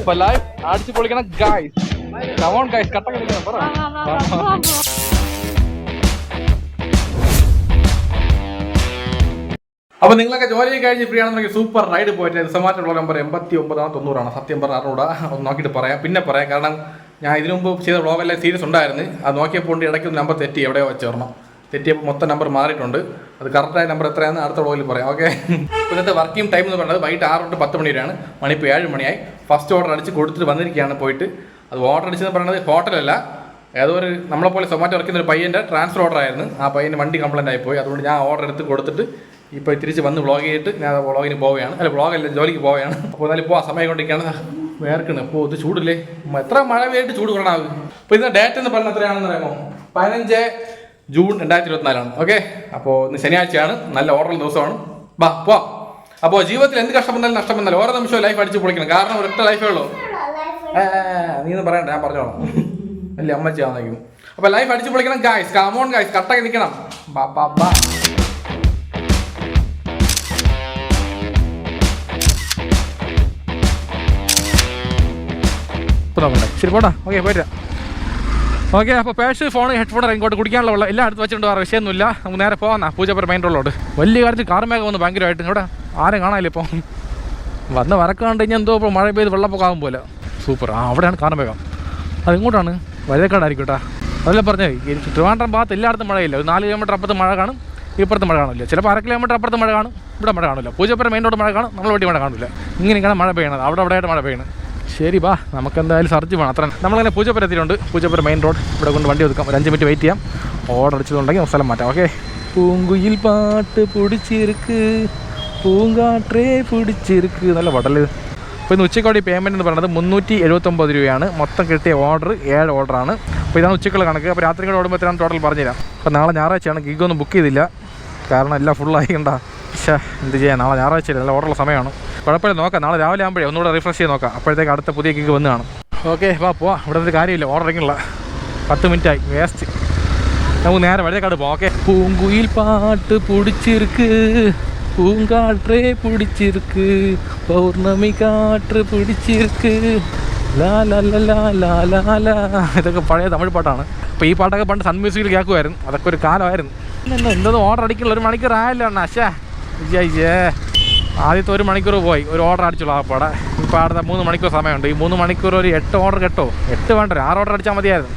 ഇപ്പൊ ലൈഫ് അടിച്ചു പൊളിക്കണം ഗൈസ്. Come on guys, കട്ട കളിക്കണം പറ. അപ്പോൾ നിങ്ങളൊക്കെ ജോലി കഴിഞ്ഞ് ഫ്രീ ആണെന്നുണ്ടെങ്കിൽ സൂപ്പർ റൈഡ് പോയിട്ട് സമാറ്റുള്ള നമ്പർ 89-90 സത്യം പറഞ്ഞ അറിഞ്ഞൂടാ, ഒന്ന് നോക്കിയിട്ട് പറയാം, പിന്നെ പറയാം. കാരണം ഞാൻ ഇതിനു മുമ്പ് ചെയ്ത വ്ളോഗെല്ലാം സീരിയസ് ഉണ്ടായിരുന്നു. അത് നോക്കിയപ്പോൾ ഇടയ്ക്ക് നമ്പർ തെറ്റി, എവിടെയോ വെച്ചോർണം തെറ്റിയപ്പോൾ മൊത്തം നമ്പർ മാറിയിട്ടുണ്ട്. അത് കറക്റ്റായ നമ്പർ എത്രയാണെന്ന് അടുത്ത വ്ളോഗിൽ പറയാം. ഓക്കെ, ഇന്നത്തെ വർക്കിംഗ് ടൈം എന്ന് പറയുന്നത് വൈകിട്ട് 6 to 10 മണി വരെയാണ്. മണി ഇപ്പോൾ 7 മണിയായി. ഫസ്റ്റ് ഓർഡർ അടിച്ച് കൊടുത്തിട്ട് വന്നിരിക്കുകയാണ് പോയിട്ട്. അത് ഓർഡർ അടിച്ചെന്ന് പറയുന്നത് ഹോട്ടലല്ല, ഏതോ ഒരു നമ്മളെപ്പോലെ സൊമാറ്റോ ഇറക്കുന്ന ഒരു പയ്യൻ്റെ ട്രാൻസ്ഫർ ഓർഡർ ആയിരുന്നു. ആ പയ്യന് വണ്ടി കംപ്ലൈൻ്റ് ആയിപ്പോയി. അതുകൊണ്ട് ഞാൻ ഓർഡർ എടുത്ത് കൊടുത്തിട്ട് ഇപ്പോൾ തിരിച്ച് വന്ന് വ്ളോഗ് ചെയ്തിട്ട് ഞാൻ വ്ളോഗിന് പോവുകയാണ്. അല്ല വ്ളോഗല്ല, ജോലിക്ക് പോവുകയാണ്. അപ്പോൾ എന്നാലും ഇപ്പോൾ ആ സമയം കൊണ്ടിരിക്കുകയാണ്. വേർക്കണം. അപ്പോൾ ഇത് ചൂടില്ലേ, എത്ര മഴ പെയ്തിട്ട് ചൂട് കുറണാവും. അപ്പോൾ ഇന്ന് ഡേറ്റ് എന്ന് പറഞ്ഞാൽ എത്രയാണെന്ന് അറിയാമോ? 15 ജൂൺ 2024. ഓക്കെ, അപ്പോൾ ഇന്ന് ശനിയാഴ്ചയാണ്, നല്ല ഓർഡർ ദിവസമാണ്. ബാ പോ. അപ്പോൾ ജീവിതത്തിൽ എന്ത് കഷ്ടം വന്നാലും നഷ്ടം വന്നാലും ഓരോ നിമിഷവും ലൈഫ് അടിച്ച് പൊളിക്കണം. കാരണം ഒരൊറ്റ ലൈഫേ ഉള്ളൂ. നീ ഒന്നും പറയണ്ട, ഞാൻ പറഞ്ഞോളാം. അല്ലേ അമ്മച്ചാവുന്നു. അപ്പോൾ ലൈഫ് അടിച്ച് പൊളിക്കണം ഗായ്സ്. കമോൺ ഗായ്സ്, കട്ടൊക്കെ നിൽക്കണം. ബാ ബാ ബാ. ശരി പോട്ടാ. ഓക്കെ പോയിട്ട്. ഓക്കെ, അപ്പോൾ പേഴ്സ്, ഫോൺ, ഹെഡ്ഫോൺ, ഇങ്ങോട്ട് കുടിക്കാനുള്ള വെള്ളം എല്ലാം അടുത്ത് വെച്ചിട്ടുണ്ട്. വേറെ വിഷയമൊന്നുമില്ല. നമുക്ക് നേരെ പോകാം പൂജപ്പുര മെയിൻ റോഡിലോട്ട്. വലിയ കാര്യത്തിൽ കാർമേഘം വന്ന് ഭയങ്കരമായിട്ട് ഇവിടെ ആരും കാണാനില്ല. ഇപ്പോൾ വന്ന് വരക്കാണ്ട് കഴിഞ്ഞാൽ എന്തോ ഇപ്പോൾ മഴ പെയ്ത് വെള്ളപ്പൊക്കാകും പോലെ. സൂപ്പർ. അവിടെയാണ് കാർമേഘം. അതെങ്ങോട്ടാണ്? വരക്കാടായിരിക്കും കേട്ടോ. അതെല്ലാം പറഞ്ഞേ, ഈ ട്രിവാൻഡ്രം ഭാഗത്ത് എല്ലായിടത്തും മഴയില്ല. ഒരു 4 കിലോമീറ്റർ അപ്പുറത്ത് മഴ കാണും, ഇപ്പുറത്ത് മഴ കാണില്ല. ചിലപ്പോൾ 1/2 കിലോമീറ്റർ അപ്പുറത്ത് മഴ കാണും, ഇവിടെ മഴ കാണില്ല. പൂജപ്പുര മെയിൻ റോഡ് മഴ കാണും, നമ്മൾ വീട്ടിൽ മഴ കാണില്ല. ഇങ്ങനെയൊക്കെയാണ് മഴ പെയ്യണത്, അവിടെ ആയിട്ട് മഴ പെയ്യണത്. ശരി ബാ, നമുക്ക് എന്തായാലും സർച്ച് വേണം. അത്ര നമ്മളങ്ങനെ പൂജപ്പുര എത്തിയിട്ടുണ്ട്. Poojappura main road. ഇവിടെ കൊണ്ട് വണ്ടി ഒതുക്കാം. ഒരു 5 മിനിറ്റ് വെയിറ്റ് ചെയ്യാം. ഓർഡർ അടിച്ചതുണ്ടെങ്കിൽ സ്ഥലം മാറ്റാം. ഓക്കെ. പൂങ്കുയിൽ പാട്ട് പിടിച്ചിരിക്ക്, പൂങ്കാട്ടേ പിടിച്ചിരിക്ക്. നല്ല പടല്. അപ്പോൾ ഇന്ന് ഉച്ചക്കോടി പേയ്മെൻറ്റ് എന്ന് പറയുന്നത് 379 രൂപയാണ്. മൊത്തം കിട്ടിയ ഓർഡർ 7 ഓർഡറാണ്. അപ്പോൾ ഇതാണ് ഉച്ചക്കുള്ള കണക്ക്. അപ്പോൾ രാത്രി കൂടെ ഓടുമ്പോഴത്തേനാണ് ടോട്ടൽ പറഞ്ഞുതരാം. അപ്പോൾ നാളെ ഞായറാഴ്ചയാണ്. ഗിഗൊന്നും ബുക്ക് ചെയ്തില്ല, കാരണം എല്ലാം ഫുള്ളായി. കണ്ടാ എന്ത് ചെയ്യാൻ, നാളെ ഞായറാഴ്ച നല്ല ഓർഡറുള്ള സമയമാണ്. കുഴപ്പമില്ല, നോക്കാം. നാളെ രാവിലെ ആകുമ്പോഴേ ഒന്നുകൂടെ റിഫ്രഷ് ചെയ്ത് നോക്കാം. അപ്പോഴത്തേക്ക് അടുത്ത പുതിയ ഗിഗ് വന്ന് കാണും. ഓക്കെ വാ പോവാം. ഇവിടെ ഒരു കാര്യമില്ല, ഓർഡറിങ്ങുള്ള 10 മിനിറ്റായി വേസ്റ്റ്. നമുക്ക് നേരെ വഴിയേക്കാട് പോവാം. ഓക്കെ. പൂങ്കുയിൽ പാട്ട് പിടിച്ചിരിക്ക്, പൂങ്കാട്ടേ പിടിച്ചിരിക്ക്, പൗർണമി കാറ്റ് പിടിച്ചിരിക്ക്, ലാ ലാ ലാ ലാ ലാ ലാ. ഇതൊക്കെ പഴയ തമിഴ് പാട്ടാണ്. അപ്പോൾ ഈ പാട്ടൊക്കെ പണ്ട് സൺ മ്യൂസിക്കിൽ കേൾക്കുമായിരുന്നു. അതൊക്കെ ഒരു കാലമായിരുന്നു. എന്തോന്നും ഓർഡർ അടിക്കുള്ള 1 മണിക്കൂർ ആയല്ലോ അണ്ണാ. വിജയ് ആദ്യത്തെ 1 മണിക്കൂർ പോയി, ഒരു ഓർഡർ അടിച്ചുള്ളൂ ആ പാടെ. ഇപ്പോൾ അടുത്ത 3 മണിക്കൂർ സമയമുണ്ട്. ഈ 3 മണിക്കൂർ ഒരു 8 ഓർഡർ കേട്ടോ. 8 വേണ്ട, 6 ഓർഡർ അടിച്ചാൽ മതിയായിരുന്നു.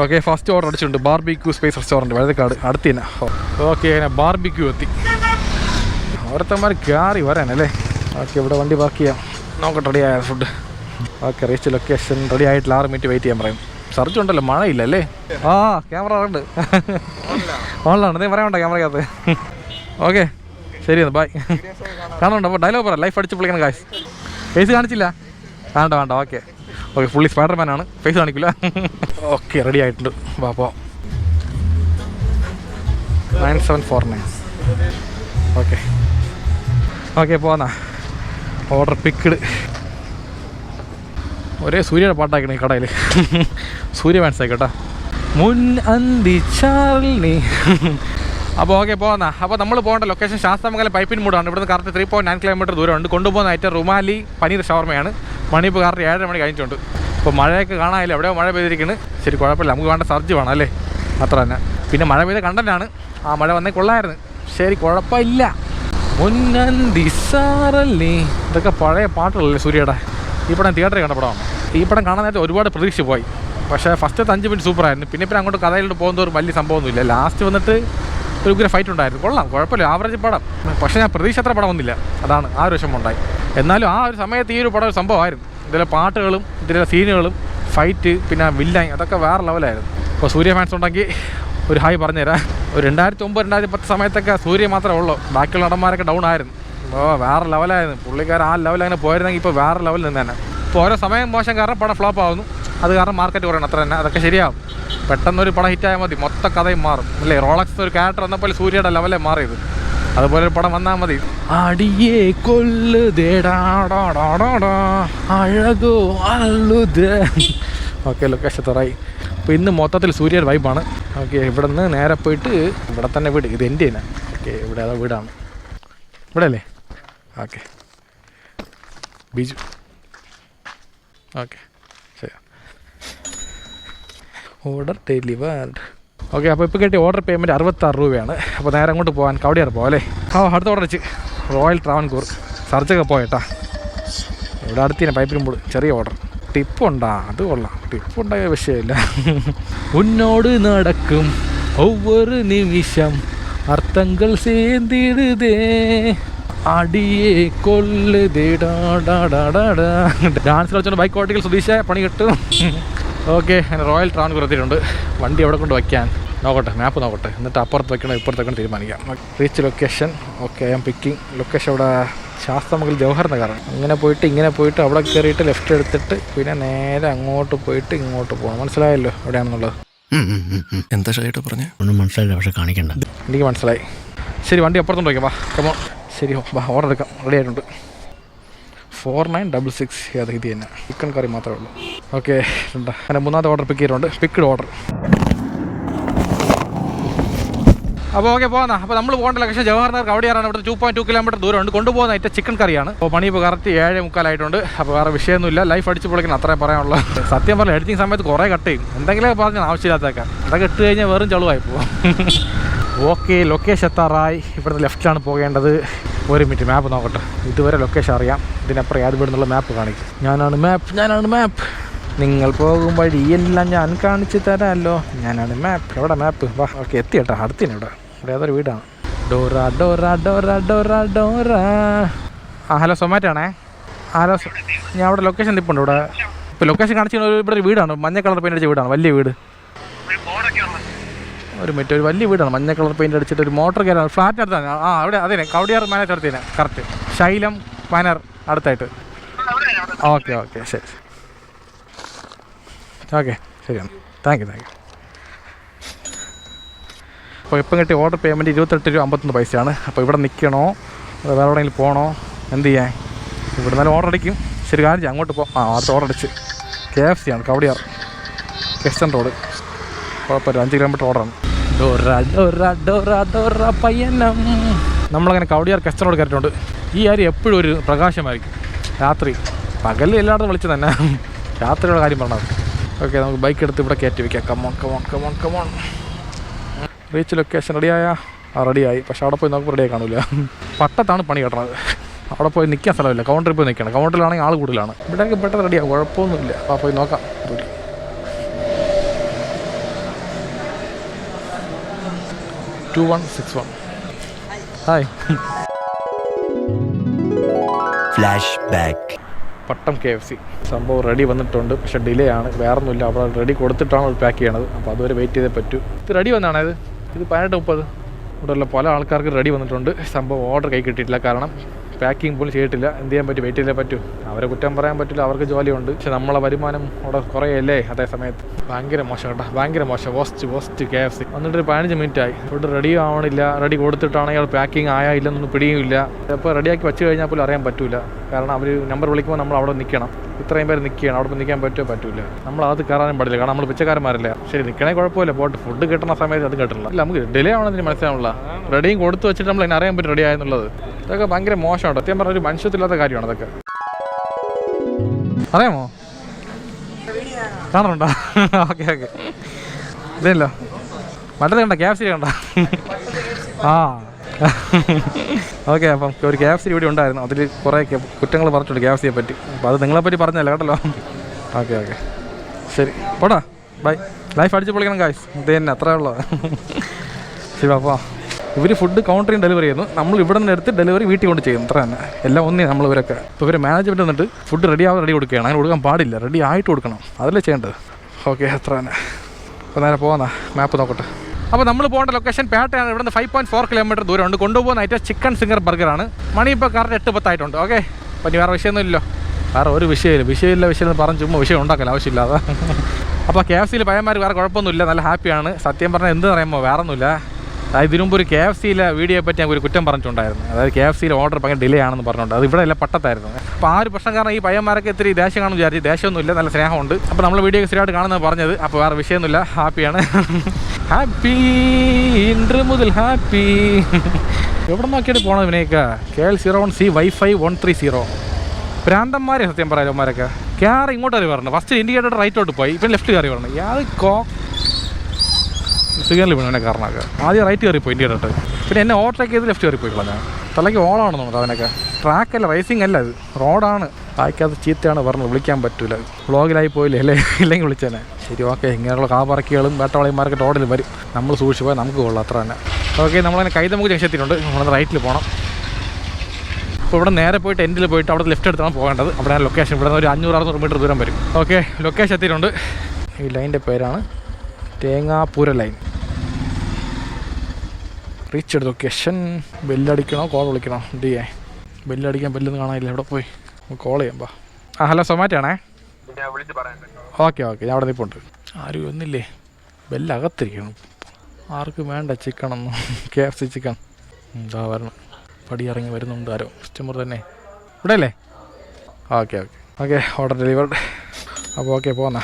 ഓക്കെ, ഫസ്റ്റ് ഓർഡർ അടിച്ചിട്ടുണ്ട്. ബാർബിക്യൂ സ്പേസ് റെസ്റ്റോറൻറ്റ്, വഴുതക്കാട് അടുത്ത് തന്നെ. ഓക്കെ, അങ്ങനെ ബാർബിക്യൂ എത്തി. ഓരോരുത്തന്മാർ കയറി വരാനല്ലേ. ഓക്കെ, ഇവിടെ വണ്ടി പാർക്ക് ചെയ്യാം. നോക്കട്ടെ റെഡിയായ food. Okay, reach location. Ready ആയിട്ടില്ല, 6 മിനിറ്റ് വെയിറ്റ് ചെയ്യാൻ പറയും. സർച്ച് ഉണ്ടല്ലോ, മഴയില്ല അല്ലേ? ആ ക്യാമറ ഉണ്ട്, ഓൺലൈൻ. നീ പറയാനുണ്ടോ ക്യാമറയ്ക്കകത്ത്? ഓക്കെ ശരി, എന്നാൽ ബൈ. കാണുന്നുണ്ടോ? അപ്പോൾ ഡയലോഗ് പറ, ലൈഫ് അടിച്ച് പൊളിക്കണം ഗായ്സ്. ഫേസ് കാണിച്ചില്ല? വേണ്ട. ഓക്കെ ഓക്കെ, ഫുള്ളി സ്പൈഡർമാനാണ്, ഫേസ് കാണിക്കില്ല. ഓക്കെ, റെഡി ആയിട്ടുണ്ട്. വാ പോ. 9749. ഓക്കെ പോന്നാ. Order picked. ഒരേ സൂര്യയുടെ പാട്ടാക്കണം ഈ കടയിൽ. സൂര്യ ഫാൻസ് ആയിക്കോട്ടെ. മുൻ അന്തിച്ചാർലി. അപ്പോൾ ഓക്കെ പോകുന്ന. അപ്പോൾ നമ്മൾ പോകേണ്ട ലൊക്കേഷൻ ശാസ്താമംഗലം പൈപ്പിൻ മൂടാണ്. ഇവിടുന്ന് കറക്റ്റ് 3.9 കിലോമീറ്റർ ദൂരമുണ്ട്. കൊണ്ടുപോകുന്ന ഐറ്റം റുമാലി പനീർ ഷവർമയാണ്. മണി ഇപ്പോൾ കറക്റ്റ് 7 മണി കഴിഞ്ഞിട്ടുണ്ട്. അപ്പോൾ മഴയൊക്കെ കാണാനില്ല, എവിടെയോ മഴ പെയ്തിരിക്കുന്നത്. ശരി കുഴപ്പമില്ല, നമുക്ക് വേണ്ട സർജ് വേണം അല്ലേ, അത്ര തന്നെ. പിന്നെ മഴ പെയ്ത കണ്ടന്റാണ്. ആ മഴ വന്നേ കൊള്ളായിരുന്നു. ശരി കുഴപ്പമില്ല. മുന്നന്തിസാറല്ലേ. ഇതൊക്കെ പഴയ പാട്ടുകളല്ലേ സൂര്യയുടെ. ഈ പടം തിയേറ്ററിൽ കണ്ട പടമാണ്. ഈ പടം കാണാൻ നേരത്തെ ഒരുപാട് പ്രതീക്ഷ പോയി. പക്ഷേ ഫസ്റ്റത്തെ 5 മിനിറ്റ് സൂപ്പറായിരുന്നു. പിന്നെ അങ്ങോട്ട് കഥയിലോട്ട് പോകുന്നവർ വലിയ സംഭവമൊന്നുമില്ല. ലാസ്റ്റ് വന്നിട്ട് ഒരു ഉഗ്ര ഫൈറ്റ് ഉണ്ടായിരുന്നു. കൊള്ളാം, കുഴപ്പമില്ല, ആവറേജ് പടം. പക്ഷേ ഞാൻ പ്രതീക്ഷ അത്ര പടം ഒന്നുമില്ല, അതാണ് ആ ഒരു വിഷമം ഉണ്ടായി. എന്നാലും ആ ഒരു സമയത്ത് ഈ ഒരു പടം ഒരു സംഭവമായിരുന്നു. ഇതിലെ പാട്ടുകളും ഇതിലെ സീനുകളും ഫൈറ്റ് പിന്നെ വില്ലൻ അതൊക്കെ വേറെ ലെവലായിരുന്നു. അപ്പോൾ സൂര്യ ഫാൻസ് ഉണ്ടെങ്കിൽ ഒരു ഹായ് പറഞ്ഞുതരാം. ഒരു 2009-2010 സമയത്തൊക്കെ സൂര്യ മാത്രമേ ഉള്ളൂ, ബാക്കിയുള്ള നടന്മാരൊക്കെ ഡൗൺ ആയിരുന്നു. അപ്പോൾ വേറെ ലെവലായിരുന്നു പുള്ളിക്കാരൻ. ആ ലെവൽ അങ്ങനെ പോയിരുന്നെങ്കിൽ ഇപ്പോൾ വേറെ ലെവലിൽ നിന്ന് തന്നെ. ഇപ്പോൾ ഓരോ സമയം മോശം കാരണം പടം ഫ്ലോപ്പ് ആവുന്നു. അത് കാരണം മാർക്കറ്റ് കുറയണം, അത്ര തന്നെ. അതൊക്കെ ശരിയാവും. പെട്ടെന്നൊരു പടം ഹിറ്റായാൽ മതി, മൊത്തം കഥയും മാറും അല്ലേ. റോളക്സ് ഒരു ക്യാരക്ടർ വന്നപ്പോൾ സൂര്യയുടെ ലെവലേ മാറിയത്. അതുപോലെ ഒരു പടം വന്നാൽ മതി. അടിയേ കൊല്ലുതേടാടോ അഴകോ അള്ളുതേ. ഓക്കെ, ലൊക്കേഷൻ തുറയി. അപ്പോൾ ഇന്ന് മൊത്തത്തിൽ സൂര്യയുടെ വൈബാണ്. ഓക്കെ, ഇവിടെ നിന്ന് നേരെ പോയിട്ട് ഇവിടെ തന്നെ വീട്. ഇത് എൻ്റെ തന്നെ. ഓക്കെ, ഇവിടെ ഏതാ വീടാണ്, ഇവിടെ അല്ലേ? ഓക്കെ, ബിജു ഓക്കെ ശരി. Order delivered. ഓക്കെ, അപ്പോൾ ഇപ്പോൾ കിട്ടിയ ഓർഡർ പേയ്മെൻറ്റ് 66 രൂപയാണ്. അപ്പോൾ നേരെ അങ്ങോട്ട് പോകാൻ കവടിയാർ പോകാം അല്ലേ? അടുത്ത ഓർഡർ വെച്ച് റോയൽ ട്രാവൻകൂർ സർച്ചൊക്കെ പോയേട്ടാ. ഇവിടെ അടുത്തിന് പൈപ്പിനുമ്പോൾ ചെറിയ ഓർഡർ. ടിപ്പുണ്ടാ? അത് കൊള്ളാം, ടിപ്പുണ്ടായ വിഷയമില്ല. ഉന്നോട് നടക്കും ഒവ്വൊരു നിമിഷം അർത്ഥങ്ങൾ സേന്തിടുതേ അടിയെ കൊല്ലുതേ. ഡാൻസ് കളിച്ചോണ്ട് ബൈക്ക് ഓട്ടിക്കൽ സുധീഷ പണി കിട്ടും. ഓക്കെ, അങ്ങനെ റോയൽ ട്രാവൻകൂർ എത്തിയിട്ടുണ്ട്. വണ്ടി എവിടെ കൊണ്ട് വയ്ക്കാൻ നോക്കട്ടെ, മാപ്പ് നോക്കട്ടെ, എന്നിട്ട് അപ്പുറത്ത് വയ്ക്കണോ ഇപ്പുറത്ത് വയ്ക്കണം തീരുമാനിക്കാം. Reach location. Okay, I M picking location. ഇവിടെ ശാസ്ത്രമംഗൽ ജവഹർ നഗറാണ്. അങ്ങനെ പോയിട്ട് ഇങ്ങനെ പോയിട്ട് അവിടെ കയറിയിട്ട് ലെഫ്റ്റ് എടുത്തിട്ട് പിന്നെ നേരെ അങ്ങോട്ട് പോയിട്ട് ഇങ്ങോട്ട് പോകണം. മനസ്സിലായല്ലോ എവിടെയാണെന്നുള്ളത്? എന്താ ഷൈട്ട് പറഞ്ഞേ? ഒന്നും മനസ്സിലായില്ല, പക്ഷെ കാണിക്കണ്ട. എനിക്ക് മനസ്സിലായി. ശരി, വണ്ടി അപ്പുറത്തോട്ട് വയ്ക്കാം. വാ കമോൺ. ശരി, വാ ഓർഡർ എടുക്കാം. റെഡി ആയിട്ടുണ്ട്. 4966. അത് ഇത് തന്നെ, ചിക്കൻ കറി മാത്രമേ ഉള്ളൂ. ഓക്കെ, ഉണ്ടാ. അങ്ങനെ മൂന്നാമത്തെ ഓർഡർ പിക്ക് ചെയ്തിട്ടുണ്ട്. Picked order. അപ്പോൾ ഓക്കെ പോകുന്ന. അപ്പോൾ നമ്മൾ പോകേണ്ട ലൊക്കേഷൻ ജവഹർ നഗർ കവടിയാറാണ്. ഇവിടുത്തെ 2.2 കിലോമീറ്റർ ദൂരമുണ്ട്. കൊണ്ടുപോകുന്ന ഐറ്റം ചിക്കൻ കറിയാണ്. അപ്പോൾ മണി ഇപ്പോൾ കറക്റ്റ് 7:45 അപ്പോൾ വേറെ വിഷയമൊന്നുമില്ല. ലൈഫ് അടിച്ച് പൊളിക്കണം, അത്രേ പറയാനുള്ളൂ. സത്യം പറഞ്ഞാൽ എഡിറ്റിംഗ് സമയത്ത് കുറേ കട്ട് ചെയ്യും. എന്തെങ്കിലും പറഞ്ഞ് ആവശ്യമില്ലാത്തേക്കാം. അതൊക്കെ ഇട്ട് കഴിഞ്ഞാൽ വെറും ചളുവായി പോകും. ഓക്കെ, ലൊക്കേഷൻ എത്താറായി. ഇവിടുന്ന് ലെഫ്റ്റിലാണ് പോകേണ്ടത്. ഒരു മിനിറ്റ് മാപ്പ് നോക്കട്ടെ. ഇതുവരെ ലൊക്കേഷൻ അറിയാം, ഇതിനപ്പുറം ഏത് ഇവിടുന്നുള്ള മാപ്പ് കാണിക്കും. ഞാനാണ് മാപ്പ്. നിങ്ങൾ പോകും വഴിയെല്ലാം ഞാൻ കാണിച്ചു തരാമല്ലോ. ഞാനാണ് മാപ്പ്. എവിടെ മാപ്പ്? വാ. ഓക്കെ, എത്തി കേട്ടോ. അടുത്തിന് ഇവിടെ ഏതൊരു വീടാണ്. Dora Dora Dora Dora Dora. ആ ഹലോ, സൊമാറ്റോ ആണേ. ഹലോ, ഞാൻ അവിടെ ലൊക്കേഷൻ നിൽപ്പുണ്ട്. ഇവിടെ ഇപ്പോൾ ലൊക്കേഷൻ കാണിച്ചു ഇവിടെ ഒരു വീടാണ്. മഞ്ഞ കളർ പെയിൻ്റ് അടിച്ച വീടാണ്, വലിയ വീട്. ഒരു മിനിറ്റ്, ഒരു വലിയ വീടാണ്. മഞ്ഞ കളർ പെയിൻ്റ് അടിച്ചിട്ട് ഒരു മോട്ടോർ കയറാണ്. ഫ്ലാറ്റ് അടുത്താണ്. ആ അവിടെ അതെ, കവടിയാർ മാനേജ് അടുത്തേനെ. കറക്റ്റ് ശൈലം മാനർ അടുത്തായിട്ട്. ഓക്കെ ഓക്കെ, ശരി. ഓക്കെ, ശരിയാണ്. Thank you. അപ്പോൾ ഇപ്പം കിട്ടിയ ഓർഡർ പേയ്മെൻറ്റ് 28 രൂപ 51 പൈസയാണ്. അപ്പോൾ ഇവിടെ നിൽക്കണോ അതോ വേറെ എവിടെയെങ്കിലും പോകണോ, എന്ത് ചെയ്യാൻ? ഇവിടെ നല്ല ഓർഡർ അടിക്കും. ശരി, കാണിച്ചു അങ്ങോട്ട് പോകാം. അടുത്ത ഓർഡർ അടിച്ച് KFC ആണ്, കവടിയാർ വെസ്റ്റേൺ റോഡ്. കുഴപ്പമില്ല, 5 കിലോമീറ്റർ ഓർഡറാണ്. പയ്യനം. നമ്മളങ്ങനെ കവടിയാർ വെസ്റ്റേൺ റോഡ് കയറിയിട്ടുണ്ട്. ഈ ആര് എപ്പോഴും ഒരു പ്രകാശമായിരിക്കും രാത്രി. പകലിൽ എല്ലായിടത്തും വിളിച്ചു തന്നെ, രാത്രിയുടെ കാര്യം പറഞ്ഞത്. ഓക്കെ, നമുക്ക് ബൈക്ക് എടുത്ത് ഇവിടെ കയറ്റി വയ്ക്കാം. കമോൺ. റീച്ച് ലൊക്കേഷൻ റെഡിയായി. പക്ഷെ അവിടെ പോയി നോക്കുമ്പോൾ റെഡിയായി കാണില്ല. പട്ടത്താണ് പണി കിട്ടണത്. അവിടെ പോയി നിൽക്കാൻ സ്ഥലമില്ല. കൗണ്ടറിൽ പോയി നിൽക്കണം. കൗണ്ടറിലാണെങ്കിൽ ആൾ കൂടുതലാണ്. ഇവിടെയൊക്കെ പെട്ടെന്ന് റെഡിയാകും, കുഴപ്പമൊന്നുമില്ല. അപ്പോൾ പോയി നോക്കാം. 2161. Hi. Flash back. Pattom KFC സംഭവം റെഡി വന്നിട്ടുണ്ട്. പക്ഷേ ഡിലേ ആണ്, വേറൊന്നുമില്ല. അവിടെ റെഡി കൊടുത്തിട്ടാണ് പാക്ക് ചെയ്യണത്. അപ്പോൾ അതുവരെ വെയിറ്റ് ചെയ്തേ പറ്റൂ. ഇത് റെഡി വന്നാണ്. ഇത് 18:30. ഇവിടെയുള്ള പല ആൾക്കാർക്ക് റെഡി വന്നിട്ടുണ്ട്. സംഭവം ഓർഡർ കൈ കിട്ടിയിട്ടില്ല. കാരണം പാക്കിംഗ് പോലും ചെയ്തിട്ടില്ല. എന്ത് ചെയ്യാൻ പറ്റും? വെയിറ്റ് ചെയ്തേ പറ്റൂ. അവരെ കുറ്റം പറയാൻ പറ്റില്ല, അവർക്ക് ജോലിയുണ്ട്. പക്ഷെ നമ്മളെ വരുമാനം അവിടെ കുറയല്ലേ അതേ സമയത്ത്. ഭയങ്കര മോശം കേട്ടോ, ഭയങ്കര മോശം. പോസ്റ്റ് KFC വന്നിട്ട് 15 മിനിറ്റായി. ഫുഡ് റെഡി ആവണില്ല. റെഡി കൊടുത്തിട്ടാണെങ്കിൽ പാക്കിംഗ് ആയാ ഇല്ലെന്നൊന്നും പിടിയുമില്ല. അപ്പോൾ റെഡിയാക്കി വെച്ച് കഴിഞ്ഞാൽ പോലും അറിയാൻ പറ്റില്ല. കാരണം അവർ നമ്പർ വിളിക്കുമ്പോൾ നമ്മൾ അവിടെ നിൽക്കണം. ഇത്രയും പേര് നിൽക്കുകയാണ്. അവിടെ നിൽക്കാൻ പറ്റില്ല. നമ്മൾ അത് കയറാനും പാടില്ല. കാരണം നമ്മൾ പിച്ചക്കാരന്മാരല്ല. ശരി, നിൽക്കണേ കുഴപ്പമില്ല. പോട്ട് ഫുഡ് കിട്ടുന്ന സമയത്ത് അത് കിട്ടില്ല. ഇല്ല, നമുക്ക് ഡിലേ ആവണമെന്ന് മനസ്സിലാവുള്ള. റെഡിയും കൊടുത്ത് വെച്ചിട്ട് നമ്മൾ അതിന് അറിയാൻ പറ്റും റെഡി ആയെന്നുള്ളത്. ഇതൊക്കെ ഭയങ്കര മോശമാണ്. സത്യം പറഞ്ഞ ഒരു മനുഷ്യത്തില്ലാത്ത കാര്യമാണ് അതൊക്കെ. അറിയാമോ? കാണുന്നുണ്ടോ? ഓക്കെ ഇതല്ലോ മറ്റേ കണ്ട KFC കണ്ട. ഓക്കെ, അപ്പം ഒരു KFC ഇവിടെ ഉണ്ടായിരുന്നു. അതിൽ കുറേ കുറ്റങ്ങൾ പറഞ്ഞിട്ടുണ്ട് KFCയെ പറ്റി. അപ്പോൾ അത് നിങ്ങളെപ്പറ്റി പറഞ്ഞല്ല കേട്ടല്ലോ. ഓക്കെ ശരി, പോടാ. ബൈ. ലൈഫ് അടിച്ച് പൊളിക്കണം ഗായ്സ്. ഇത് തന്നെ അത്രേ ഉള്ളൂ. ശരി, അപ്പോൾ ഇവർ ഫുഡ് കൗണ്ടറിൽ ഡെലിവറി ചെയ്യുന്നു. നമ്മൾ ഇവിടെ നിന്ന് എടുത്ത് ഡെലിവറി വീട്ടിൽ കൊണ്ട് ചെയ്യും. അത്ര തന്നെ. എല്ലാം ഒന്നേ നമ്മൾ ഇവരൊക്കെ. ഇപ്പോൾ ഇവർ മാനേജ്മെൻറ്റ് വന്നിട്ട് ഫുഡ് റെഡി കൊടുക്കുകയാണ്. അങ്ങനെ കൊടുക്കാൻ പാടില്ല, റെഡി ആയിട്ട് കൊടുക്കണം. അതല്ലേ ചെയ്യേണ്ടത്. ഓക്കെ, അത്ര തന്നെ. അപ്പോൾ നേരെ പോകുന്ന മാപ്പ് നോക്കട്ടെ. അപ്പോൾ നമ്മൾ പോകേണ്ട ലൊക്കേഷൻ പേട്ടയാണ്. ഇവിടെ നിന്ന് 5.4 കിലോമീറ്റർ ദൂരമുണ്ട്. കൊണ്ടുപോകുന്ന ഐറ്റം ചിക്കൻ സിംഗർ ബർഗറാണ്. മണി ഇപ്പോൾ കറക്റ്റ് 8:10 ആയിട്ടുണ്ട്. ഓക്കെ, അപ്പോൾ ഇനി വേറെ വിഷയമൊന്നുമില്ലല്ലോ. വേറെ ഒരു വിഷയമില്ല എന്ന് പറഞ്ഞ് ചുമ്മാ വിഷയം ഉണ്ടാക്കല ആവശ്യമില്ലാതെ. അപ്പോൾ KFCയിൽ പയ്യന്മാർ വേറെ കുഴപ്പമൊന്നുമില്ല, നല്ല ഹാപ്പിയാണ്. സത്യം പറഞ്ഞാൽ എന്ത് പറയുമ്പോൾ വേറെ ഒന്നുമില്ല. അതായത് ഇതിനുമുമ്പ് ഒരു KFCയിലെ വീഡിയോയെ പറ്റി ഞാൻ ഒരു കുറ്റം പറഞ്ഞിട്ടുണ്ടായിരുന്നു. അതായത് KFCയിൽ ഓർഡർ ഭയങ്കര ഡിലേ ആണെന്ന് പറഞ്ഞിട്ടുണ്ട്. അത് ഇവിടെ എല്ലാം പട്ടത്തായിരുന്നു. അപ്പോൾ ആ ഒരു പ്രശ്നം കാരണം ഈ പയ്യന്മാരൊക്കെ ഇത്തിരി ദേഷ്യം കാണുമെന്ന് വിചാരിച്ചു. ദേഷ്യമൊന്നുമില്ല, നല്ല സ്നേഹമുണ്ട്. അപ്പോൾ നമ്മൾ വീഡിയോ സ്ഥിരമായിട്ട് കാണുന്നത് പറഞ്ഞത്. അപ്പോൾ വേറെ വിഷയമൊന്നുമില്ല, ഹാപ്പിയാണ്. ഹാപ്പി ഇன்று മുതൽ ഹാപ്പി. എവിടെ നോക്കിയിട്ട് പോകണം ഇവനേക്ക്? KL01C Wi-Fi 130. പ്രാന്തന്മാരെ സത്യം പറയാം അവന്മാരൊക്കെ. കയറി ഇങ്ങോട്ട് കയറി പറഞ്ഞു. ഫസ്റ്റ് ഇൻഡിക്കേറ്റർ റൈറ്റോട്ട് പോയി, ഇപ്പം ലെഫ്റ്റ് കയറി പറഞ്ഞു. ഇയാൾ സിഗ്നൽ വീണു എന്നെ കാരണമൊക്കെ. ആദ്യം റൈറ്റ് കയറി പോയി ഇൻഡിക്കേറ്റർ, പിന്നെ എന്നെ ഓവർടേക്ക് ചെയ്ത് ലെഫ്റ്റ് കയറി പോയി കളഞ്ഞാൽ. തലയ്ക്ക് ഓളാണ് നമുക്ക് അതിനൊക്കെ. ട്രാക്കല്ല, റേസിംഗ് അല്ല, അത് റോഡാണ്. ആയിക്കത് ചീത്തയാണ് പറഞ്ഞത്, വിളിക്കാൻ പറ്റില്ല. വ്ളോഗിലായി പോയില്ലേ അല്ലേ, ഇല്ലെങ്കിൽ വിളിച്ചേനെ. ശരി, ഓക്കെ. ഇങ്ങനെയുള്ള കാപ്പറക്കികളും വേട്ടവളിമാർക്ക് റോഡിൽ വരും. നമ്മൾ സൂക്ഷിച്ച് പോയാൽ നമുക്ക് കൊള്ളാം, അത്ര തന്നെ. ഓക്കെ, നമ്മളങ്ങനെ കൈതമുക്ക് ജംഗ്ഷൻ എത്തിയിട്ടുണ്ട്. നമ്മളത് റൈറ്റിൽ പോകണം. അപ്പോൾ ഇവിടെ നേരെ പോയിട്ട് എൻഡിൽ പോയിട്ട് അവിടെ ലെഫ്റ്റ് എടുത്താണ് പോകേണ്ടത്. അവിടെ ലൊക്കേഷൻ ഇവിടെ ഒരു 500-600 മീറ്റർ ദൂരം വരും. ഓക്കെ, ലൊക്കേഷൻ എത്തിയിട്ടുണ്ട്. ഈ ലൈനിൻ്റെ പേരാണ് തേങ്ങാപ്പൂര ലൈൻ. റീച്ച് എടുത്ത് ലൊക്കേഷൻ. ബെല്ലടിക്കണോ കോൾ വിളിക്കണോ? എന്ത് ചെയ്യാൻ? ബെല്ലടിക്കാൻ ബെല്ലൊന്നും കാണാനില്ല. എവിടെ പോയി കോൾ ചെയ്യാം. ഹലോ, സൊമാറ്റോ ആണേ. ഓക്കെ, ഞാൻ അവിടെ നിൽപ്പുണ്ട്. ആരും ഒന്നില്ലേ? ബെല്ലകത്തിരിക്കണം. ആർക്കും വേണ്ട ചിക്കണൊന്നും. KFC ചിക്കൻ എന്താ വരണം. പടി ഇറങ്ങി വരുന്നുണ്ട് ആരോ. കസ്റ്റമർ തന്നെ ഇവിടെ അല്ലേ? Okay, order delivered. അപ്പോൾ ഓക്കെ, പോന്നാ.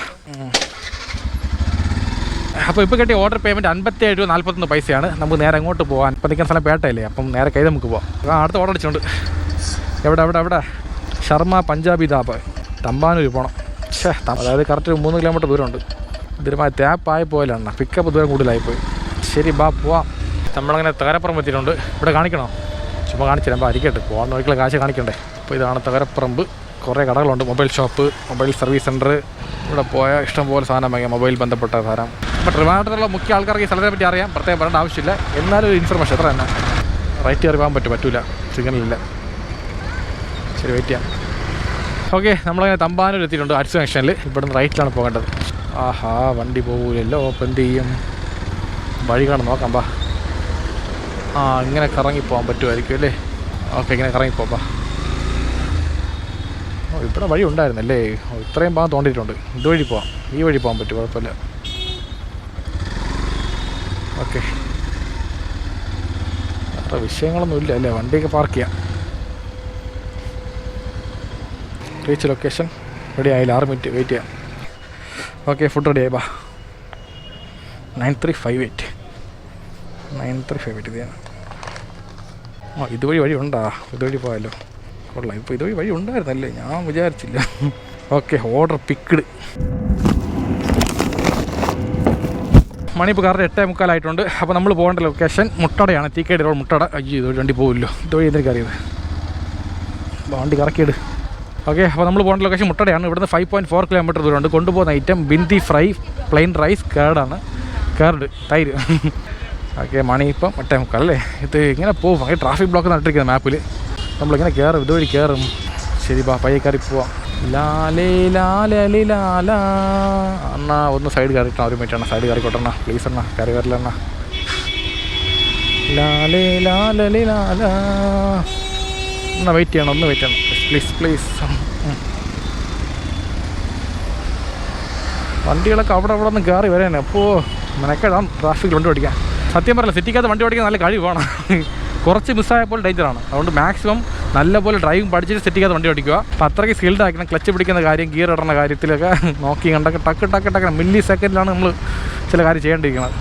അപ്പോൾ ഇപ്പോൾ കിട്ടിയ ഓർഡർ പേയ്മെൻറ്റ് 57.41 പൈസയാണ്. നമുക്ക് നേരെ അങ്ങോട്ട് പോകാൻ. ഇപ്പം നിൽക്കുന്ന സ്ഥലം പേട്ടയല്ലേ, അപ്പം നേരെ കൈ നമുക്ക് പോവാം. അടുത്ത ഓർഡർ അടിച്ചിട്ടുണ്ട്. എവിടെ ശർമ്മ പഞ്ചാബി ധാബ, തമ്പാനൂർ പോകണം. അതായത് കറക്റ്റ് 3 കിലോമീറ്റർ ദൂരമുണ്ട്. ഇതിരുമായി ടാപ്പായി പോയാലാണ്, പിക്കപ്പ് ദൂരം കൂടുതലായിപ്പോയി. ശരി, പോവാം. നമ്മളങ്ങനെ തകരപ്പുറം എത്തിയിട്ടുണ്ട്. ഇവിടെ കാണിക്കണോ? ചുമ്മാ കാണിച്ചു തരാം. ഇരിക്കട്ടെ, പോകാൻ നോക്കിയുള്ള കാശ് കാണിക്കണ്ടേ. അപ്പോൾ ഇതാണ് തകരപ്പറമ്പ്. കുറേ കടകളുണ്ട്. Mobile shop, mobile service centre. ഇവിടെ പോയാൽ ഇഷ്ടംപോലെ സാധനം വാങ്ങിയാൽ, മൊബൈൽ ബന്ധപ്പെട്ട സാധനം. അപ്പോൾ ട്രിവാൻഡ്രത്തുള്ള മുഖ്യ ആൾക്കാർക്ക് ഈ സ്ഥലത്തെ പറ്റി അറിയാം, പ്രത്യേകം പറയേണ്ട ആവശ്യമില്ല. എന്നാലും ഒരു ഇൻഫർമേഷൻ എത്ര തന്നെ. റൈറ്റ് കയറി പോകാൻ പറ്റില്ല, സിഗ്നലില്ല. ശരി, വെയിറ്റ് ചെയ്യാം. ഓക്കെ, നമ്മളങ്ങനെ തമ്പാനൂർ എത്തിയിട്ടുണ്ട്. അരിച്ചു ജംഗ്ഷനിൽ. ഇവിടെ നിന്ന് റൈറ്റിലാണ് പോകേണ്ടത്. ആഹാ, വണ്ടി പോകില്ലല്ലോ. അപ്പോൾ എന്ത് ചെയ്യും? വഴി കാണും, നോക്കാം. ഇങ്ങനെ കറങ്ങി പോകാൻ പറ്റുമായിരിക്കും അല്ലേ? ഓക്കെ, ഇങ്ങനെ കറങ്ങിപ്പോവാം. ഇവിടെ വഴി ഉണ്ടായിരുന്നല്ലേ? ഇത്രയും ഭാഗം തോണ്ടിയിട്ടുണ്ട്. ഇതുവഴി പോവാം. ഈ വഴി പോകാൻ പറ്റും, കുഴപ്പമില്ല. ഓക്കെ, അത്ര വിഷയങ്ങളൊന്നും ഇല്ല അല്ലേ? വണ്ടിയൊക്കെ പാർക്ക് ചെയ്യാം. Reach location. റെഡി ആയില്ല, 6 മിനിറ്റ് വെയിറ്റ് ചെയ്യാം. ഓക്കെ, ഫുഡ് റെഡി ആയി. 9358 ഇത് ഞാൻ. ഇതുവഴി വഴി ഉണ്ടാ? ഇതുവഴി പോയാലോ? കൊള്ളാം. ഇപ്പോൾ ഇതുവഴി വഴി ഉണ്ടായിരുന്നല്ലേ? ഞാൻ വിചാരിച്ചില്ല. Okay, order picked. മണി ഇപ്പോൾ കറക്റ്റ് 8:45 അപ്പോൾ നമ്മൾ പോകേണ്ട ലൊക്കേഷൻ മുട്ടടയാണ്. തീക്കേടി റോഡ്, മുട്ടട. അയ്യോ, ഇതുവഴി വണ്ടി പോകില്ലോ. ഇതുവഴി എന്തെങ്കിലും അറിയത്? വണ്ടി കറക്കിയിട്. ഓക്കെ, അപ്പോൾ നമ്മൾ പോകേണ്ട ലൊക്കേഷൻ മുട്ടടയാണ്. ഇവിടുന്ന് 5.4 കിലോമീറ്റർ ദൂരമുണ്ട്. കൊണ്ടുപോകുന്ന item bhindi fry, plain rice, curd തൈര്. ഓക്കെ, മണി ഇപ്പം 8:45 അല്ലേ? ഇത് ഇങ്ങനെ പോകും. അങ്ങനെ ട്രാഫിക് ബ്ലോക്ക് നട്ടിരിക്കുന്നത് മാപ്പിൽ. നമ്മളിങ്ങനെ കയറും, ഇതുവഴി കയറും. ശരി, പയ്യെ കയറി പോവാം. ലാലാ അണ്ണാ, ഒന്ന് സൈഡ് കയറിയിട്ടാണ്. 1 മിനിറ്റ് സൈഡ് കയറിക്കോട്ടെണ്ണ, പ്ലീസ് അണ്ണാ. കയറില്ല ലാലാ. എന്നാ വെയിറ്റ് ചെയ്യണം, ഒന്ന് വെയിറ്റ് ചെയ്യണം പ്ലീസ്. വണ്ടികളൊക്കെ അവിടെ നിന്ന് കയറി വരാനേ. അപ്പോൾ മെനക്കെടാം ട്രാഫിക് വണ്ടി ഓടിക്കാൻ. സത്യം പറയില്ല, സിറ്റിക്കകത്ത് വണ്ടി ഓടിക്കാൻ നല്ല കഴിവ് വേണം. കുറച്ച് മിസ്സായപ്പോൾ ഡേഞ്ചറാണ്. അതുകൊണ്ട് മാക്സിമം നല്ലപോലെ ഡ്രൈവിംഗ് പഠിച്ചിട്ട് സിറ്റിക്കകത്ത് വണ്ടി ഓടിക്കുക. അപ്പോൾ അത്രയ്ക്ക് സ്കിൽഡ് ആക്കണം. ക്ലച്ച് പിടിക്കുന്ന കാര്യം, ഗിയർ ഇടുന്ന കാര്യത്തിലൊക്കെ നോക്കി കണ്ടൊക്കെ ടക്ക് മില്ലി സെക്കൻഡിലാണ് നമ്മൾ ചില കാര്യം ചെയ്യേണ്ടിയിരിക്കുന്നത്.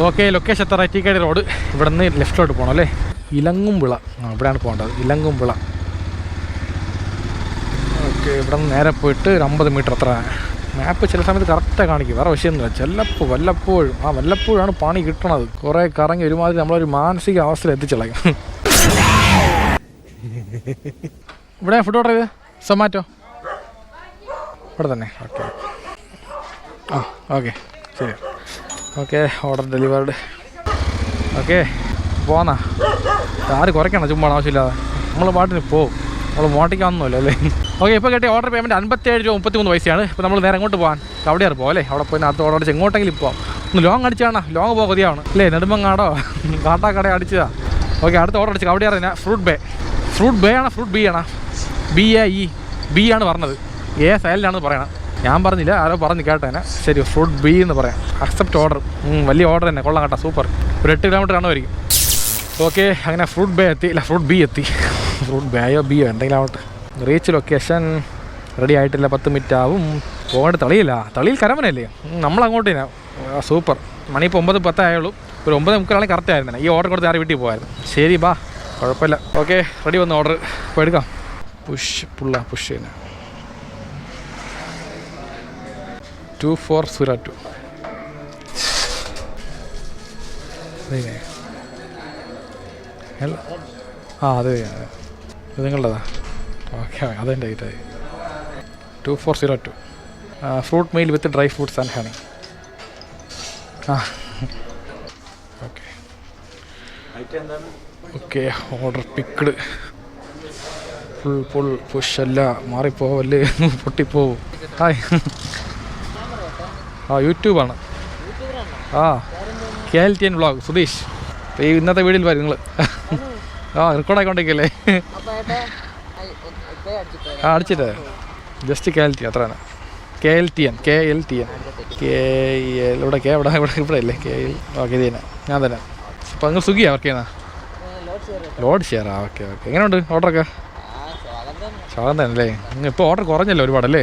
ഓക്കെ, ലൊക്കേഷൻ എത്ര? ടീക്കേടി റോഡ്. ഇവിടെ നിന്ന് ലെഫ്റ്റിലോട്ട് പോകണം അല്ലേ? ഇലങ്ങുംവിള. ഇവിടെയാണ് പോകേണ്ടത്, ഇലങ്ങുംവിള. ഓക്കെ, ഇവിടെ നിന്ന് നേരെ പോയിട്ട് ഒരു 50 മീറ്റർ. അത്ര മാപ്പ് ചില സമയത്ത് കറക്റ്റായി കാണിക്കും, വേറെ വിഷയമൊന്നുമില്ല. വല്ലപ്പോഴാണ് പണി കിട്ടണത്. കുറേ കറങ്ങി ഒരുമാതിരി നമ്മളൊരു മാനസിക അവസ്ഥയിൽ എത്തിച്ചളയും. ഇവിടെ ഫുഡ് ഓർഡർ ചെയ്ത് സൊമാറ്റോ ഇവിടെ തന്നെ. ഓക്കെ ശരി. Okay, order delivered. ഓക്കെ, പോന്നാ. ആര് കുറയ്ക്കണം ചുമ്മാ ആവശ്യമില്ലാതെ. നമ്മൾ പാട്ടിന് പോവും, നമ്മൾ മോട്ടിക്കാവുന്നില്ല അല്ലേ? ഓക്കെ, ഇപ്പോൾ കിട്ടിയ ഓർഡർ പേയ്മെൻറ്റ് 57.33 പൈസയാണ്. ഇപ്പോൾ നമ്മൾ നേരെ അങ്ങോട്ട് പോകാൻ അവിടെ പോകാം അല്ലേ? അവിടെ പോയി അടുത്ത് ഓർഡർ അടിച്ച് എങ്ങോട്ടെങ്കിലും പോകാം. ഒന്ന് ലോങ് അടിച്ചാണ്, ലോങ് പോകാൻ കൊതിയാണ് അല്ലേ? നെടുമ്പങ്ങാടോ കാട്ടാക്കട അടിച്ചതാ. ഓക്കെ, അടുത്ത ഓർഡർ അടിച്ച് അവിടെ അറിയാം. ഫ്രൂട്ട് ബേ ആണ്, ഫ്രൂട്ട് ബി ആണ്. ബി ആണ് പറഞ്ഞത്, സൈലൻ്റാണെന്ന് പറയണം. ഞാൻ പറഞ്ഞില്ല, ആരോ പറഞ്ഞു കേട്ടേനെ. ശരി, ഫ്രൂട്ട് ബി എന്ന് പറയാം. Accept order. വലിയ ഓർഡർ തന്നെ, കൊള്ളാം കേട്ടോ, സൂപ്പർ. ഒരു 8 കിലോമീറ്റർ കാണുമായിരിക്കും. ഓക്കെ, അങ്ങനെ ഫ്രൂട്ട് ബി എത്തി. ഫ്രൂട്ട് ബേയോ ബിയോ എന്തെങ്കിലും ആവട്ടെ. Reach location. റെഡി ആയിട്ടില്ല, 10 മിനിറ്റ് ആവും. പോകേണ്ട തളിയിൽ കരമനല്ലേ? നമ്മളങ്ങോട്ട് തന്നെ. സൂപ്പർ. മണി ഇപ്പോൾ 9:10 ആയുള്ളൂ. ഒരു 9:30 കറക്റ്റ് ആയിരുന്നു. ഈ ഓർഡർ കൊടുത്ത് ആരും വീട്ടിൽ പോകായിരുന്നു. ശരി ബാ, കുഴപ്പമില്ല. ഓക്കെ, റെഡി വന്ന് ഓർഡർ ഇപ്പോൾ എടുക്കാം. പുഷ് ചെയ്യുന്ന 2402 അല്ല അത് ഇത് നിങ്ങളുടേതാ? ഓക്കെ, അതെൻ്റെ ഐറ്റായി 2402 fruit meal with dry fruits and honey. Okay order picked. Full push അല്ല, മാറിപ്പോവല്ലേ, പൊട്ടിപ്പോവും. ഹായ്, യൂട്യൂബാണ്. KLTN vlog Sudheesh. ഈ ഇന്നത്തെ വീഡിയോയിൽ വരും നിങ്ങൾ. റെക്കോർഡായിക്കൊണ്ടിരിക്കല്ലേ? അടിച്ചിട്ടേ ജസ്റ്റ് KLT അത്രയാണ്. KLTN ഇവിടെ ഇവിടെ അല്ലേ KL? ഓക്കെ, ഇത് തന്നെ ഞാൻ തന്നെ. അപ്പോൾ നിങ്ങൾ സ്വിഗ്ഗിയാണ് വർക്ക് ചെയ്യുന്ന? Load share. ഓക്കെ. എങ്ങനെയുണ്ട് ഓർഡറൊക്കെ? സ്വാഗതം തന്നെ അല്ലേ? ഇപ്പോൾ ഓർഡർ കുറഞ്ഞല്ലോ ഒരുപാടല്ലേ?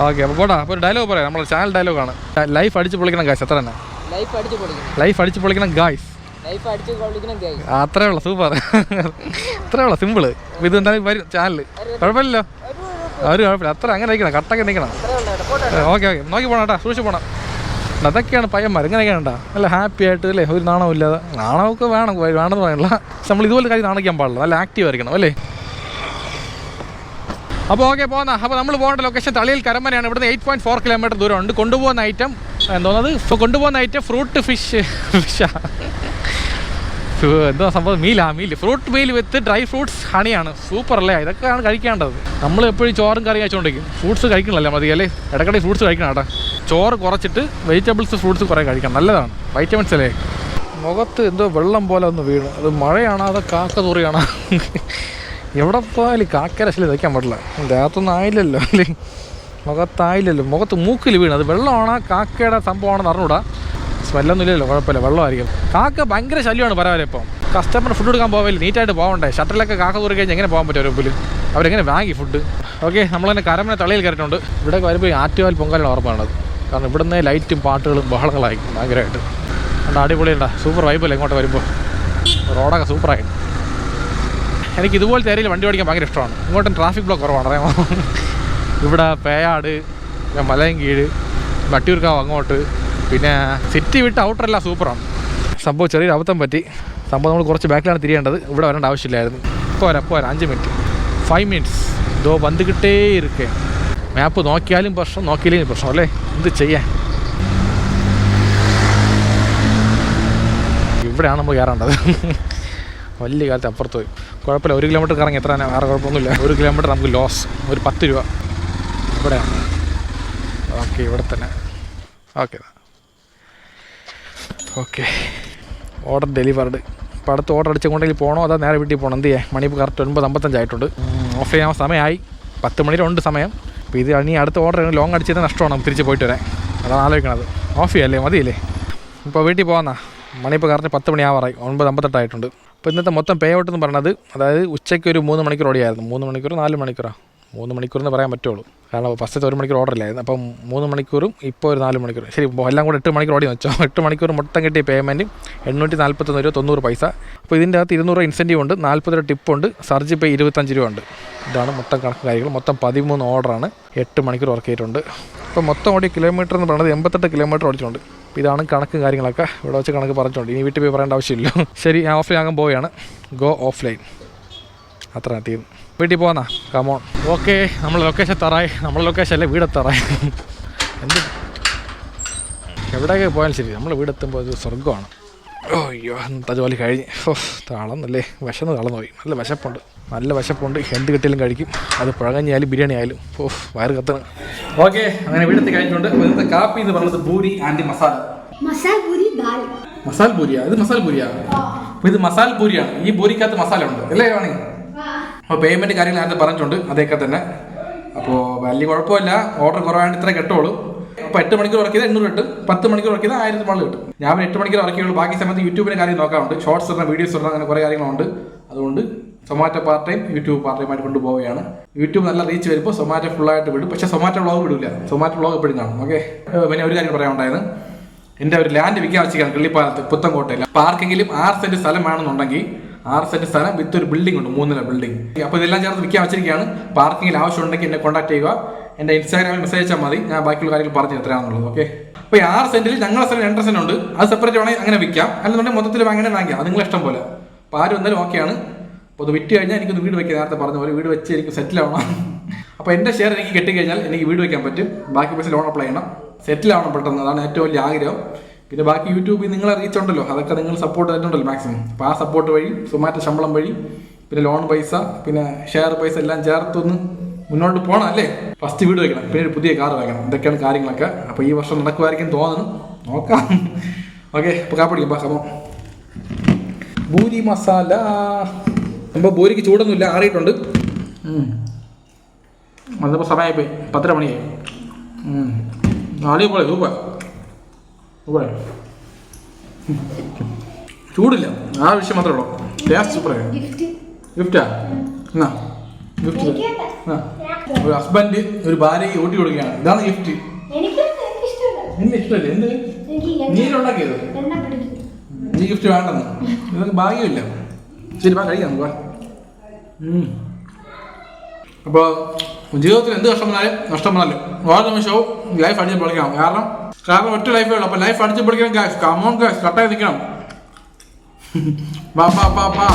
ഓക്കെ, അപ്പോൾ പോടാ. അപ്പോൾ ഒരു ഡയലോഗ് പറയാം, നമ്മുടെ ചാനൽ ഡയലോഗാണ്. ലൈഫ് അടിച്ച് പൊളിക്കണം ഗായ്സ്, അത്ര തന്നെ. ലൈഫ് അടിച്ച് പൊളിക്കണം ഗായ്സ്, അത്രേ ഉള്ളു. സൂപ്പർ, അത്രേ ഉള്ളു, സിമ്പിള്. ഇത് എന്തായാലും വരും ചാനൽ, കുഴപ്പമില്ലല്ലോ. ഒരു കുഴപ്പമില്ല, അത്ര അങ്ങനെ നിൽക്കണം, കട്ടൊക്കെ നിൽക്കണം. ഓക്കെ, നോക്കി പോകണം കേട്ടോ, സൂക്ഷിച്ച് പോകണം. അതൊക്കെയാണ് പയ്യന്മാർ, ഇങ്ങനെയൊക്കെയാണ് കേട്ടോ. നല്ല ഹാപ്പി ആയിട്ട് അല്ലേ, ഒരു നാണമില്ലാതെ. നാണമൊക്കെ വേണമെന്ന് പറയണില്ല, പക്ഷെ നമ്മൾ ഇതുപോലെ കാര്യം നാണിക്കാൻ പാടില്ല, നല്ല ആക്റ്റീവ് ആയിരിക്കണം അല്ലേ. അപ്പോൾ ഓക്കെ, പോകുന്ന. അപ്പോൾ നമ്മൾ പോകേണ്ട ലൊക്കേഷൻ തളിയിൽ കരമനയാണ്. ഇവിടുന്ന് 8.4 കിലോമീറ്റർ ദൂരമുണ്ട്. കൊണ്ടുപോകുന്ന ഐറ്റം എന്തോന്നത്, ഇപ്പോൾ കൊണ്ടുപോകുന്ന ഐറ്റം ഫ്രൂട്ട് ഫിഷാ എന്തോ സംഭവം, meal fruit meal with dry fruits ഹണിയാണ്. സൂപ്പർ അല്ലേ? ഇതൊക്കെയാണ് കഴിക്കേണ്ടത്. നമ്മൾ എപ്പോഴും ചോറും കറി കഴിച്ചുകൊണ്ടിരിക്കും, ഫ്രൂട്ട്സ് കഴിക്കണമല്ലേ മതി അല്ലേ? ഇടയ്ക്കിടെ ഫ്രൂട്ട്സ് കഴിക്കണം കേട്ടോ. ചോറ് കുറച്ചിട്ട് വെജിറ്റബിൾസ് ഫ്രൂട്ട്സ് കുറേ കഴിക്കണം, നല്ലതാണ്, വൈറ്റമിൻസ് അല്ലേ. മുഖത്ത് എന്തോ വെള്ളം പോലെ ഒന്ന് വീണ്, അത് മഴയാണോ അതോ കാക്ക തൂറിയാണോ? എവിടെ പോയാലും കാക്കയുടെ ശല്യം വയ്ക്കാൻ പാടില്ല. ദേഹത്തൊന്നും ആയില്ലല്ലോ അല്ലേ, മുഖത്തായില്ലല്ലോ, മുഖത്ത് മൂക്കിൽ വീണ്. അത് വെള്ളമാണോ കാക്കയുടെ സംഭവമാണെന്ന് അറിഞ്ഞൂടാ. സ്മെല്ലൊന്നും ഇല്ലല്ലോ, കുഴപ്പമില്ല, വെള്ളമായിരിക്കും. കാക്ക ഭയങ്കര ശല്യമാണ് പരവരെ. ഇപ്പം കസ്റ്റമർ ഫുഡ് എടുക്കാൻ പോവില്ല, നീറ്റായിട്ട് പോകണ്ടേ. ഷട്ടറിലൊക്കെ കാക്ക തൂറി കഴിഞ്ഞാൽ എങ്ങനെ പോകാൻ പറ്റും ഒരു മുമ്പിൽ? അവരെങ്ങനെ വാങ്ങി ഫുഡ്? ഓക്കെ, നമ്മൾ തന്നെ കരമന തളിയിൽ കയറിയിട്ടുണ്ട്. ഇവിടെ വരുമ്പോൾ ആറ്റുകാൽ പൊങ്കാലാണ് ഓർമ്മയാണത്. കാരണം ഇവിടുന്ന് ലൈറ്റും പാട്ടുകളും ബഹളങ്ങളായി ഭയങ്കരമായിട്ട്. അതുകൊണ്ട് അടിപൊളിയുണ്ടാ, സൂപ്പർ വൈബല്ലേ ഇങ്ങോട്ട് വരുമ്പോൾ. റോഡൊക്കെ സൂപ്പറായിട്ട്. എനിക്ക് ഇതുപോലത്തെ ഏരിയയിൽ വണ്ടി ഓടിക്കാൻ ഭയങ്കര ഇഷ്ടമാണ്. ഇങ്ങോട്ടും ട്രാഫിക് ബ്ലോക്ക് കുറവാണ്, അറിയാമോ? ഇവിടെ പേയാട്, മലയൻകീഴ്, വട്ടിയൂർക്കാവ് അങ്ങോട്ട്, പിന്നെ സിറ്റി വിട്ട് ഔട്ടറെല്ലാം സൂപ്പറാണ്. സംഭവം ചെറിയൊരു അബദ്ധം പറ്റി. സംഭവം നമ്മൾ കുറച്ച് ബാക്കിലാണ് തിരിയേണ്ടത്. ഇവിടെ വരേണ്ട ആവശ്യമില്ലായിരുന്നു. പോരാ 5 മിനിറ്റ് 5 മിനിറ്റ്സ് ഇതോ വന്നുകിട്ടേ ഇരിക്കേ. മാപ്പ് നോക്കിയാലും പ്രശ്നം, നോക്കിയില്ലെങ്കിൽ പ്രശ്നം അല്ലേ? എന്ത് ചെയ്യാൻ? ഇവിടെയാണ് നമ്മൾ കയറേണ്ടത്. വലിയ കാലത്ത് അപ്പുറത്ത് പോയി. കുഴപ്പമില്ല, 1 കിലോമീറ്റർ കറങ്ങി എത്ര തന്നെ, വേറെ കുഴപ്പമൊന്നുമില്ല. 1 കിലോമീറ്റർ നമുക്ക് ലോസ്, ഒരു 10 രൂപ. ഇവിടെയാണ്. ഓക്കെ, ഇവിടെ തന്നെ. Okay order delivered. ഇപ്പോൾ അടുത്ത് ഓർഡർ അടിച്ചുകൊണ്ടെങ്കിൽ പോകണോ അതോ നേരെ വീട്ടിൽ പോകണം? എന്ത് ചെയ്യാം? മണി ഇപ്പോൾ കറക്റ്റ് 9:55 ആയിട്ടുണ്ട്. ഓഫ് ചെയ്യാൻ സമയമായി, 10 മണിയിലുണ്ട് സമയം. അപ്പോൾ ഇത് ഇനി അടുത്ത ഓർഡർ ലോങ് അടിച്ചത് നഷ്ടമാണ്, തിരിച്ച് പോയിട്ട് വരാൻ. അതാണ് ആലോചിക്കണത്. ഓഫ് ചെയ്യല്ലേ, മതിയില്ലേ? ഇപ്പോൾ വീട്ടിൽ പോകാമെന്നാ. മണി ഇപ്പോൾ കറക്റ്റ് 10 മണി ആവാറായി, 9:58 ആയിട്ടുണ്ട്. അപ്പോൾ ഇന്നത്തെ മൊത്തം പേ ഔട്ട് എന്ന് പറഞ്ഞത്, അതായത് ഉച്ചയ്ക്ക് ഒരു 3 മണിക്കൂർ ഓടിയായിരുന്നു. 3 മണിക്കൂർ 4 മണിക്കൂറാണ്? 3 മണിക്കൂറെന്ന് പറയാൻ പറ്റുള്ളൂ, കാരണം ഫസ്റ്റത്തെ 1 മണിക്കൂർ ഓർഡറില്ലായിരുന്നു. അപ്പം 3 മണിക്കൂറും ഇപ്പോൾ ഒരു 4 മണിക്കൂർ. ശരി, എല്ലാം കൂടെ 8 മണിക്കൂർ ഓടി വെച്ചോ. 8 മണിക്കൂർ മൊത്തം കിട്ടിയ പേയ്മെൻറ്റ് 841 രൂപ 90 പൈസ. അപ്പോൾ ഇതിൻ്റെ അകത്ത് 200 രൂപ ഇൻസെൻറ്റീവ് ഉണ്ട്, 40 രൂപ ടിപ്പുണ്ട്, സർജ് പേ 25 രൂപ ഉണ്ട്. ഇതാണ് മൊത്തം കണക്ക് കാര്യങ്ങൾ. മൊത്തം 13 ഓർഡറാണ്, 8 മണിക്കൂർ വർക്ക് ചെയ്തിട്ടുണ്ട്. അപ്പോൾ മൊത്തം ഓടിയ കിലോമീറ്റർ എന്ന് പറയുന്നത് 88 കിലോമീറ്റർ ഓടിച്ചിട്ടുണ്ട്. അപ്പോൾ ഇതാണ് കണക്ക് കാര്യങ്ങളൊക്കെ ഇവിടെ വെച്ച് കണക്ക് പറഞ്ഞിട്ടുണ്ട്. ഇനി വീട്ടിൽ പോയി പറയേണ്ട ആവശ്യമില്ല. ശരി, ഞാൻ ഓഫ്ലൈൻ ആകാൻ പോവുകയാണ്. ഗോ ഓഫ്ലൈൻ, അത്ര തീർന്നു. വീട്ടിൽ പോകാന്നാ, കമോൺ. ഓക്കെ, നമ്മൾ ലൊക്കേഷൻ എത്താറായി. നമ്മളെ ലൊക്കേഷൻ അല്ലേ, വീടെത്താറായി. എന്ത് എവിടെയൊക്കെ പോയാലും ശരി, നമ്മൾ വീടെത്തുമ്പോൾ ഇത് സ്വർഗ്ഗമാണ്. അയ്യോ, ഇന്നത്തെ ജോലി കഴിഞ്ഞ് തളന്നല്ലേ, തളർന്നു പോയി. നല്ല വിശപ്പുണ്ട്. എന്ത് കിട്ടിയാലും കഴിക്കും, അത് പുഴകഞ്ഞായാലും ബിരിയാണി ആയാലും. വയറ് കത്തണം. ഓക്കെ, അങ്ങനെ വീടെത്തി കഴിഞ്ഞിട്ടുണ്ട്. അപ്പോൾ ഇന്നത്തെ കാപ്പി എന്ന് പറയുന്നത് പൂരി ആൻഡ് മസാല പൂരിയാ. ഇത് മസാല പൂരിയാ. അപ്പോൾ ഇത് മസാല പൂരിയാണ്. ഈ പൂരിക്കകത്ത് മസാല ഉണ്ട് അല്ലേ വേണമെങ്കിൽ. അപ്പോൾ പേയ്മെൻറ്റ് കാര്യങ്ങൾ നേരത്തെ പറഞ്ഞിട്ടുണ്ട്, അതൊക്കെ തന്നെ. അപ്പോൾ വലിയ കുഴപ്പമില്ല, ഓർഡർ കുറവായിട്ട് ഇത്ര കിട്ടുള്ളൂ. അപ്പോൾ 8 മണിക്കൂർ വർക്ക് ചെയ്താൽ 800 കിട്ടും, 10 മണിക്കൂർ വർക്ക് ചെയ്താൽ 1000 മുകളിൽ കിട്ടും. ഞാൻ 8 മണിക്കൂർ വർക്ക് ചെയ്യുള്ളൂ, ബാക്കി സമയത്ത് യൂട്യൂബിൻ്റെ കാര്യം നോക്കാറുണ്ട്, ഷോർട്സ് ഇടണം, വീഡിയോസ് ഇടണം, അങ്ങനെ കുറേ കാര്യങ്ങളുണ്ട്. അതുകൊണ്ട് Zomato part time, YouTube part time ആയിട്ട് കൊണ്ടുപോവുകയാണ്. യൂട്യൂബ് നല്ല റീച്ച് വരുമ്പോൾ സൊമാറ്റോ ഫുള്ളായിട്ട് വിടും, പക്ഷേ സൊമാറ്റോ വ്ളോഗ് വിടില്ല. സൊമാറ്റോ വ്ളോഗ് എപ്പോഴും കാണും. ഓക്കെ, പിന്നെ ഒരു കാര്യം പറയാനുണ്ടായത്, എൻ്റെ ഒരു ലാൻഡ് വിൽക്കാൻ വെച്ചിരിക്കുകയാണ് കിള്ളിപ്പാലത്ത് പുത്തൻകോട്ടയിൽ. അപ്പോൾ ആർക്കെങ്കിലും 6 സെന്റ് സ്ഥലം വേണമെന്നുണ്ടെങ്കിൽ 6 സെന്റ് സ്ഥലം വിത്ത് ഒരു ബിൽഡിംഗ് ഉണ്ട്, 3 നില ബിൽഡിംഗ്. അപ്പോൾ ഇതെല്ലാം ചേർത്ത് വിൽക്കാൻ വെച്ചിരിക്കുകയാണ്. അപ്പോൾ ആർക്കെങ്കിലും ആവശ്യമുണ്ടെങ്കിൽ എന്നെ കോൺടാക്ട് ചെയ്യുക. എൻ്റെ ഇൻസ്റ്റാഗ്രാമിൽ മെസ്സേജ് അയച്ചാൽ മതി, ഞാൻ ബാക്കിയുള്ള കാര്യങ്ങൾ പറഞ്ഞു എത്രയാണെന്നുള്ളത്. ഓക്കെ. അപ്പോൾ ഈ 6 സെന്റിൽ ഞങ്ങളുടെ സ്ഥലം 2.5 സെന്റ് ഉണ്ട്. അത് സെപ്പറേറ്റ് വേണമെങ്കിൽ അങ്ങനെ വിൽക്കാം, അല്ലെന്നുണ്ടെങ്കിൽ മൊത്തത്തിൽ അങ്ങനെ വാങ്ങിക്കാം. അത് നിങ്ങളെ ഇഷ്ടം പോലെ. അപ്പോൾ ആരും എന്തായാലും ഓക്കെയാണ്. അപ്പോൾ അത് വിറ്റ് കഴിഞ്ഞാൽ എനിക്കൊന്ന് വീട് വയ്ക്കാം. നേരത്തെ പറഞ്ഞ പോലെ വീട് വെച്ച് എനിക്ക് സെറ്റിൽ ആവണം. അപ്പോൾ എൻ്റെ ഷെയർ എനിക്ക് കെട്ടിക്കഴിഞ്ഞാൽ എനിക്ക് വീട് വയ്ക്കാൻ പറ്റും. ബാക്കി പൈസ ലോൺ അപ്ലൈ ചെയ്യണം, സെറ്റിൽ ആവണം പെട്ടെന്ന്. അതാണ് ഏറ്റവും വലിയ ആഗ്രഹം. പിന്നെ ബാക്കി യൂട്യൂബിൽ നിങ്ങളെ റീച്ച് ഉണ്ടല്ലോ, അതൊക്കെ നിങ്ങൾ സപ്പോർട്ട് ചെയ്തിട്ടുണ്ടല്ലോ മാക്സിമം. അപ്പോൾ ആ സപ്പോർട്ട് വഴി, സുമാറ്റ ശമ്പളം വഴി, പിന്നെ ലോൺ പൈസ, പിന്നെ ഷെയർ പൈസ എല്ലാം ചേർത്തൊന്ന് മുന്നോട്ട് പോകണം അല്ലേ. ഫസ്റ്റ് വീട് വയ്ക്കണം, പിന്നെ ഒരു പുതിയ കാർ വയ്ക്കണം. ഇതൊക്കെയാണ് കാര്യങ്ങളൊക്കെ. അപ്പോൾ ഈ വർഷം നടക്കുമായിരിക്കും തോന്നുന്നു, നോക്കാം. ഓക്കെ. അപ്പോൾ കാപ്പിടിക്കും പാക്കമോ ഭൂരി മസാല. അപ്പോൾ ഭൂരിക്ക് ചൂടൊന്നുമില്ല, ആറിയിട്ടുണ്ട്. അതിപ്പോൾ സമയമായിപ്പോയി, 10:30 മണിയായി. നാളെ പോലെ സൂപ്പർ സൂപ്പർ. ചൂടില്ല, ആ വിഷയം മാത്രമേ ഉള്ളൂ. ടേസ്റ്റ് സൂപ്പറായി. ഗിഫ്റ്റാ? എന്നാ ഗിഫ്റ്റ്. ഒരു ഹസ്ബൻഡ് ഒരു ഭാര്യയ്ക്ക് ഊട്ടി കൊടുക്കുകയാണ്. ഇതാണ് ഗിഫ്റ്റ്. എന്നെ ഇഷ്ടമല്ലേ? എന്ത് നീരുണ്ടാക്കിയത്? നീ ഗിഫ്റ്റ് വേണ്ടെന്ന്? ഇതൊക്കെ ഭാഗ്യമില്ല. ശരി, കഴിക്കാം നമുക്ക്. അപ്പോൾ ജീവിതത്തിൽ എന്ത് കഷ്ടം വന്നാലും നഷ്ടം വന്നാലും ഓരോ നിമിഷവും ലൈഫ് അടിച്ച് പൊളിക്കണം. കാരണം ഒറ്റ ലൈഫേ ഉള്ളൂ. അപ്പോൾ ലൈഫ് അടിച്ച് പൊളിക്കണം ഗായ്സ്. കമോൺ ഗായ്സ്, കട്ടായി നിൽക്കണം. ബാ ബാ ബാ ബാ.